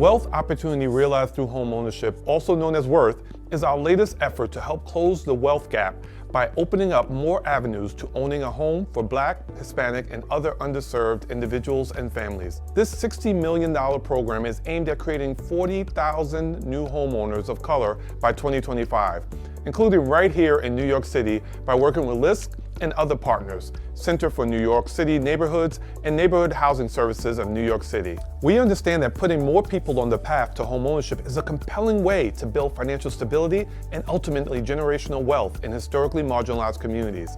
Wealth Opportunity Realized Through Homeownership, also known as WORTH, is our latest effort to help close the wealth gap by opening up more avenues to owning a home for Black, Hispanic, and other underserved individuals and families. This $60 million program is aimed at creating 40,000 new homeowners of color by 2025, including right here in New York City by working with LISC and other partners, Center for New York City Neighborhoods and Neighborhood Housing Services of New York City. We understand that putting more people on the path to homeownership is a compelling way to build financial stability and ultimately generational wealth in historically marginalized communities.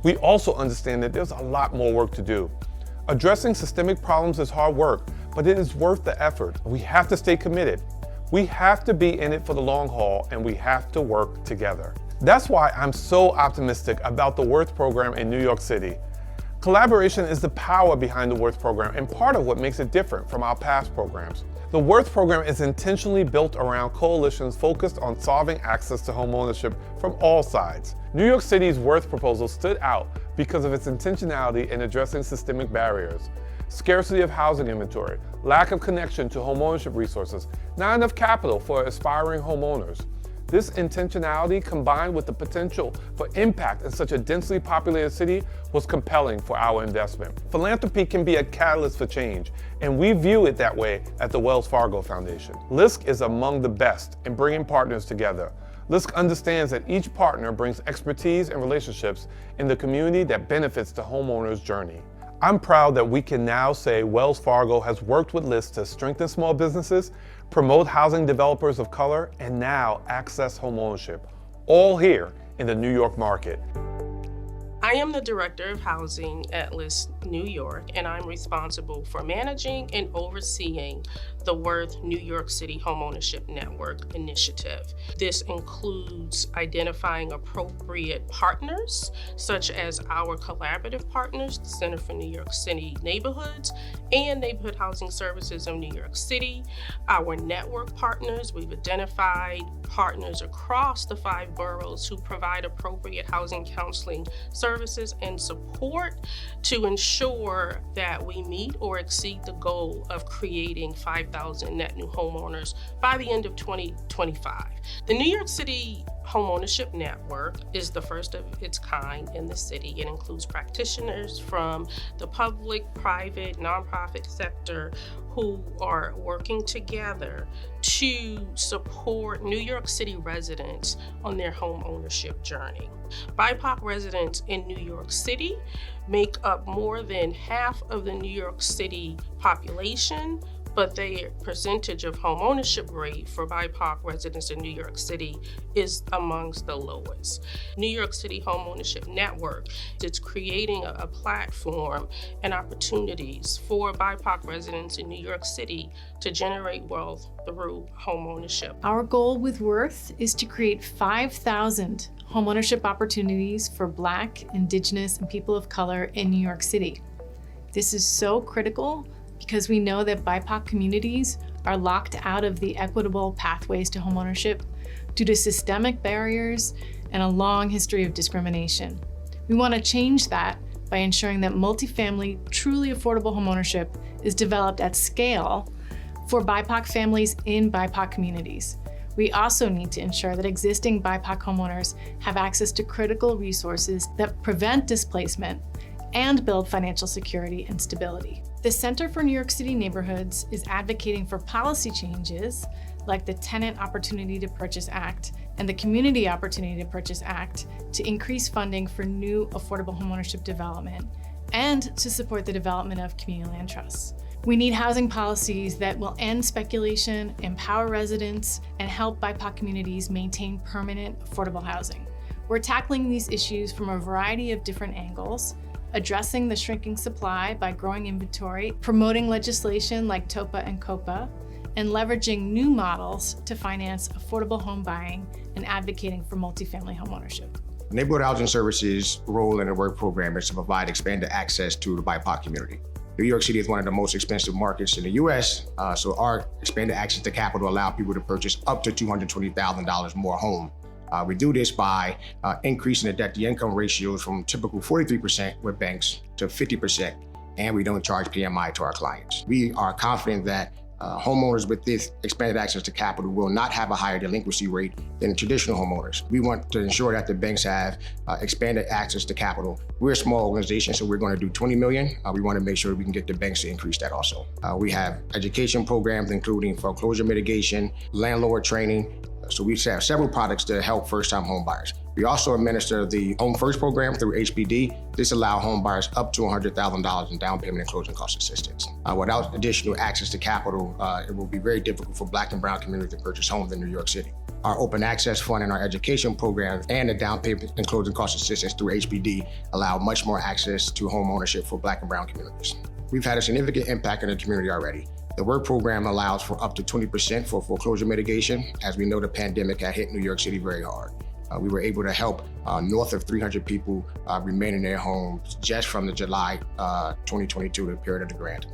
We also understand that there's a lot more work to do. Addressing systemic problems is hard work, but it is worth the effort. We have to stay committed. We have to be in it for the long haul, and we have to work together. That's why I'm so optimistic about the WORTH program in New York City. Collaboration is the power behind the WORTH program and part of what makes it different from our past programs. The WORTH program is intentionally built around coalitions focused on solving access to homeownership from all sides. New York City's WORTH proposal stood out because of its intentionality in addressing systemic barriers. Scarcity of housing inventory, lack of connection to homeownership resources, not enough capital for aspiring homeowners. This intentionality, combined with the potential for impact in such a densely populated city, was compelling for our investment. Philanthropy can be a catalyst for change, and we view it that way at the Wells Fargo Foundation. LISC is among the best in bringing partners together. LISC understands that each partner brings expertise and relationships in the community that benefits the homeowner's journey. I'm proud that we can now say Wells Fargo has worked with LISC to strengthen small businesses, promote housing developers of color, and now access homeownership, all here in the New York market. I am the Director of Housing at LISC New York, and I'm responsible for managing and overseeing the WORTH New York City Homeownership Network initiative. This includes identifying appropriate partners, such as our collaborative partners, the Center for New York City Neighborhoods and Neighborhood Housing Services of New York City. Our network partners, we've identified partners across the 5 boroughs who provide appropriate housing counseling services and support to ensure that we meet or exceed the goal of creating 5,000 net new homeowners by the end of 2025. The New York City Homeownership Network is the first of its kind in the city. It includes practitioners from the public, private, nonprofit sector who are working together to support New York City residents on their home ownership journey. BIPOC residents in New York City make up more than half of the New York City population, but their percentage of home ownership rate for BIPOC residents in New York City is amongst the lowest. New York City Homeownership Network, it's creating a platform and opportunities for BIPOC residents in New York City to generate wealth through homeownership. Our goal with WORTH is to create 5,000 homeownership opportunities for Black, Indigenous, and people of color in New York City. This is so critical because we know that BIPOC communities are locked out of the equitable pathways to homeownership due to systemic barriers and a long history of discrimination. We want to change that by ensuring that multifamily, truly affordable homeownership is developed at scale for BIPOC families in BIPOC communities. We also need to ensure that existing BIPOC homeowners have access to critical resources that prevent displacement and build financial security and stability. The Center for New York City Neighborhoods is advocating for policy changes like the Tenant Opportunity to Purchase Act and the Community Opportunity to Purchase Act to increase funding for new affordable homeownership development and to support the development of community land trusts. We need housing policies that will end speculation, empower residents, and help BIPOC communities maintain permanent affordable housing. We're tackling these issues from a variety of different angles, addressing the shrinking supply by growing inventory, promoting legislation like TOPA and COPA, and leveraging new models to finance affordable home buying and advocating for multifamily homeownership. Neighborhood Housing Services' role in the WORTH program is to provide expanded access to the BIPOC community. New York City is one of the most expensive markets in the US, so our expanded access to capital allow people to purchase up to $220,000 more home. We do this by increasing the debt-to-income ratios from typical 43% with banks to 50%, and we don't charge PMI to our clients. We are confident that Homeowners with this expanded access to capital will not have a higher delinquency rate than traditional homeowners. We want to ensure that the banks have expanded access to capital. We're a small organization, so we're going to do 20 million. We want to make sure we can get the banks to increase that also. We have education programs, including foreclosure mitigation, landlord training. So we have several products to help first-time home buyers. We also administer the Home First program through HPD. This allows home buyers up to $100,000 in down payment and closing cost assistance. Without additional access to capital, it will be very difficult for Black and brown communities to purchase homes in New York City. Our open access fund and our education program and the down payment and closing cost assistance through HPD allow much more access to home ownership for Black and brown communities. We've had a significant impact in the community already. The work program allows for up to 20% for foreclosure mitigation. As we know, the pandemic had hit New York City very hard. We were able to help north of 300 people remain in their homes just from the July 2022 period of the grant.